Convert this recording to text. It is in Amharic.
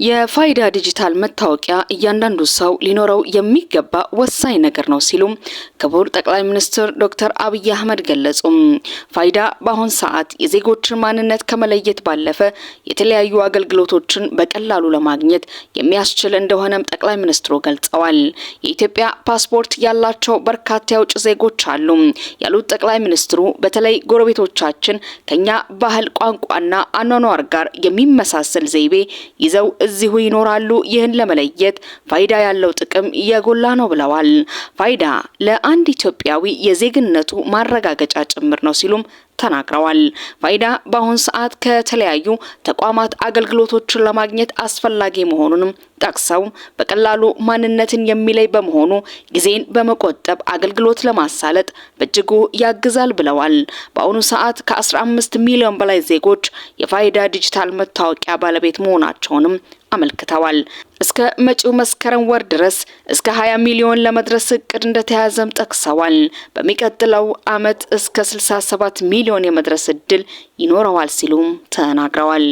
የፋይዳ ዲጂታል መታወቂያ እያንዳንዱ ሰው ሊኖረው የሚገባ ወሳኝ ነገር ነው ሲሉ ክቡር ጠቅላይ ሚኒስትር ዶክተር አብይ አህመድ ገለጹ። ፋይዳ በአሁን ሰዓት የዜጎችን ማንነት ከመለየት ባለፈ የተለያዩ አገልግሎቶችን በቀላሉ ለማግኘት የሚያስችል እንደሆነም ጠቅላይ ሚኒስትሩ ገልጸዋል። የኢትዮጵያ ፓስፖርት ያላቸው በርካታ የውጭ ዜጎች አሉ ያሉት ጠቅላይ ሚኒስትሩ በተለይ ጎረቤቶቻችን ከኛ ባህል፣ ቋንቋና አኗኗር ጋር የሚመሳሰል ዘይቤ ይዘው እዚሁ ይኖራሉ። ይህን ለመለየት ፋይዳ ያለው ጥቅም የጎላ ነው ብለዋል። ፋይዳ ለአንድ ኢትዮጵያዊ የዜግነቱ ማረጋገጫ ጭምር ነው ሲሉም ተናግረዋል። ፋይዳ በአሁን ሰዓት ከተለያዩ ተቋማት አገልግሎቶችን ለማግኘት አስፈላጊ መሆኑንም ጠቅሰው በቀላሉ ማንነትን የሚለይ በመሆኑ ጊዜን በመቆጠብ አገልግሎት ለማሳለጥ በእጅጉ ያግዛል ብለዋል። በአሁኑ ሰዓት ከ15 ሚሊዮን በላይ ዜጎች የፋይዳ ዲጂታል መታወቂያ ባለቤት መሆናቸውንም አመልክተዋል። እስከ መጪው መስከረም ወር ድረስ እስከ 20 ሚሊዮን ለመድረስ እቅድ እንደተያዘም ጠቅሰዋል። በሚቀጥለው ዓመት እስከ 67 ሚሊዮን የመድረስ እድል ይኖረዋል ሲሉም ተናግረዋል።